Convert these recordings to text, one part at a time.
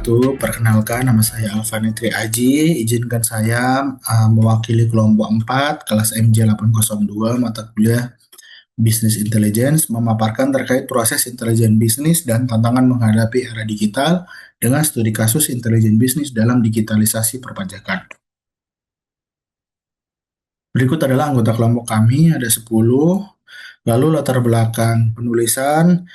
wabarakatuh. Perkenalkan, nama saya Alvanitri Aji. Izinkan saya mewakili kelompok 4 kelas MJ 802 mata kuliah Business Intelligence memaparkan terkait proses intelijen bisnis dan tantangan menghadapi era digital dengan studi kasus intelijen bisnis dalam digitalisasi perpajakan. Berikut adalah anggota kelompok kami, ada 10. Lalu latar belakang penulisan.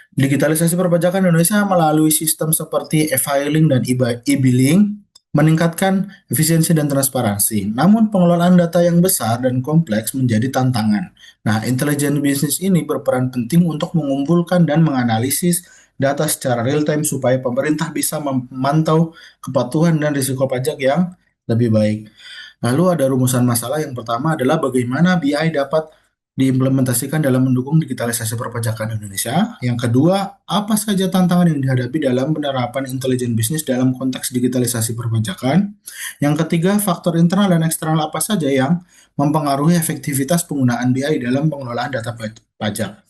Digitalisasi perpajakan Indonesia melalui sistem seperti e-filing dan e-billing meningkatkan efisiensi dan transparansi. Namun pengelolaan data yang besar dan kompleks menjadi tantangan. Nah, intelijen bisnis ini berperan penting untuk mengumpulkan dan menganalisis data secara real time supaya pemerintah bisa memantau kepatuhan dan risiko pajak yang lebih baik. Lalu ada rumusan masalah. Yang pertama adalah bagaimana BI dapat diimplementasikan dalam mendukung digitalisasi perpajakan Indonesia. Yang kedua, apa saja tantangan yang dihadapi dalam penerapan intelijen bisnis dalam konteks digitalisasi perpajakan. Yang ketiga, faktor internal dan eksternal apa saja yang mempengaruhi efektivitas penggunaan BI dalam pengelolaan data pajak.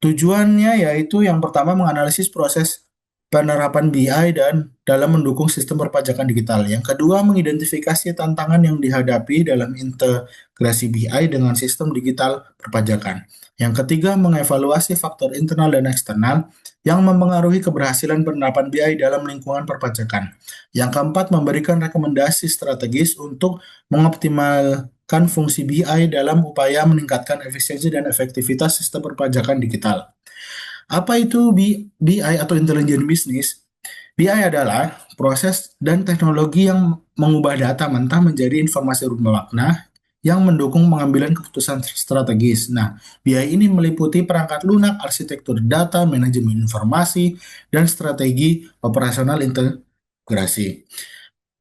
Tujuannya yaitu yang pertama menganalisis proses penerapan BI dan dalam mendukung sistem perpajakan digital. Yang kedua, mengidentifikasi tantangan yang dihadapi dalam integrasi BI dengan sistem digital perpajakan. Yang ketiga, mengevaluasi faktor internal dan eksternal yang mempengaruhi keberhasilan penerapan BI dalam lingkungan perpajakan. Yang keempat, memberikan rekomendasi strategis untuk mengoptimalkan fungsi BI dalam upaya meningkatkan efisiensi dan efektivitas sistem perpajakan digital. Apa itu BI atau intelligent business? BI adalah proses dan teknologi yang mengubah data mentah menjadi informasi bermakna yang mendukung pengambilan keputusan strategis. Nah, BI ini meliputi perangkat lunak, arsitektur data, manajemen informasi, dan strategi operasional integrasi.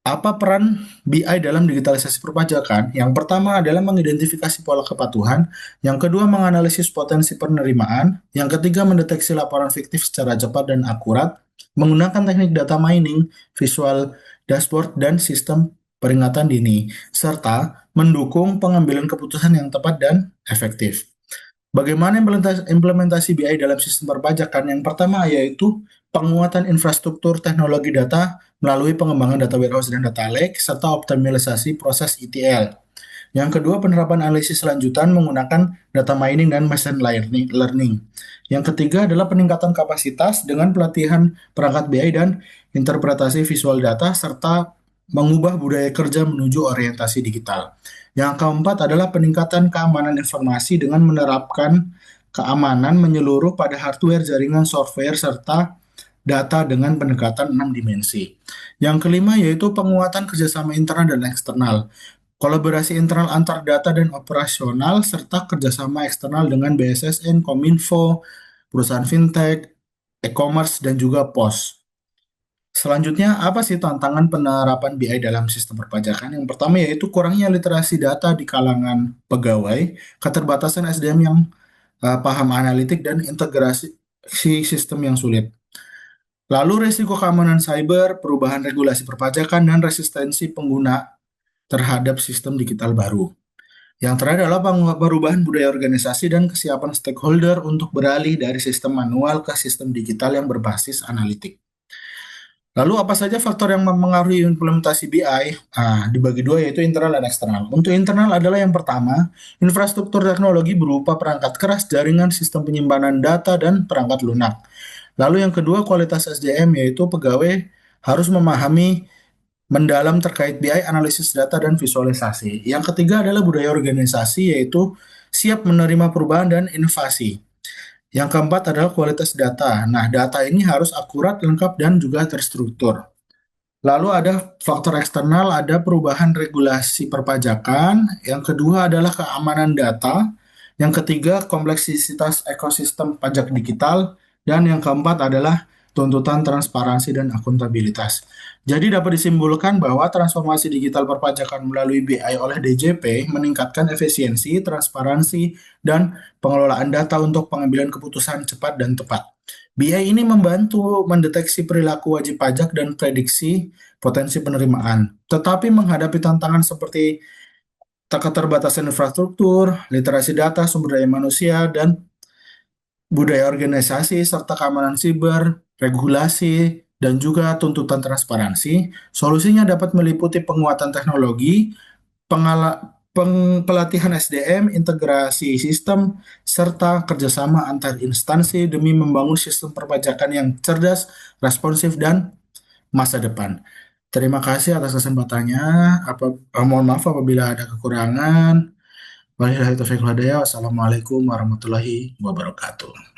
Apa peran BI dalam digitalisasi perpajakan? Yang pertama adalah mengidentifikasi pola kepatuhan, yang kedua menganalisis potensi penerimaan, yang ketiga mendeteksi laporan fiktif secara cepat dan akurat, menggunakan teknik data mining, visual dashboard, dan sistem peringatan dini, serta mendukung pengambilan keputusan yang tepat dan efektif. Bagaimana implementasi BI dalam sistem perpajakan? Yang pertama yaitu penguatan infrastruktur teknologi data melalui pengembangan data warehouse dan data lake, serta optimalisasi proses ETL. Yang kedua, penerapan analisis lanjutan menggunakan data mining dan machine learning. Yang ketiga adalah peningkatan kapasitas dengan pelatihan perangkat BI dan interpretasi visual data, serta mengubah budaya kerja menuju orientasi digital. Yang keempat adalah peningkatan keamanan informasi dengan menerapkan keamanan menyeluruh pada hardware, jaringan, software, serta data dengan pendekatan 6 dimensi. Yang kelima yaitu penguatan kerjasama internal dan eksternal. Kolaborasi internal antar data dan operasional, serta kerjasama eksternal dengan BSSN, Kominfo, perusahaan fintech, e-commerce, dan juga POS. Selanjutnya, apa sih tantangan penerapan BI dalam sistem perpajakan? Yang pertama yaitu kurangnya literasi data di kalangan pegawai, keterbatasan SDM yang paham analitik, dan integrasi sistem yang sulit. Lalu risiko keamanan cyber, perubahan regulasi perpajakan, dan resistensi pengguna terhadap sistem digital baru. Yang terakhir adalah perubahan budaya organisasi dan kesiapan stakeholder untuk beralih dari sistem manual ke sistem digital yang berbasis analitik. Lalu apa saja faktor yang mempengaruhi implementasi BI? Dibagi dua yaitu internal dan eksternal. Untuk internal adalah yang pertama, infrastruktur teknologi berupa perangkat keras, jaringan, sistem penyimpanan data, dan perangkat lunak. Lalu yang kedua, kualitas SDM yaitu pegawai harus memahami mendalam terkait BI, analisis data, dan visualisasi. Yang ketiga adalah budaya organisasi yaitu siap menerima perubahan dan inovasi. Yang keempat adalah kualitas data. Nah, data ini harus akurat, lengkap, dan juga terstruktur. Lalu ada faktor eksternal, ada perubahan regulasi perpajakan. Yang kedua adalah keamanan data. Yang ketiga, kompleksitas ekosistem pajak digital. Dan yang keempat adalah tuntutan transparansi dan akuntabilitas. Jadi dapat disimpulkan bahwa transformasi digital perpajakan melalui BI oleh DJP meningkatkan efisiensi, transparansi, dan pengelolaan data untuk pengambilan keputusan cepat dan tepat. BI ini membantu mendeteksi perilaku wajib pajak dan prediksi potensi penerimaan, tetapi menghadapi tantangan seperti keterbatasan infrastruktur, literasi data, sumber daya manusia, dan budaya organisasi, serta keamanan siber, regulasi, dan juga tuntutan transparansi. Solusinya dapat meliputi penguatan teknologi, pelatihan SDM, integrasi sistem, serta kerjasama antar instansi demi membangun sistem perpajakan yang cerdas, responsif, dan masa depan. Terima kasih atas kesempatannya. Mohon maaf apabila ada kekurangan. Wassalamualaikum warahmatullahi wabarakatuh.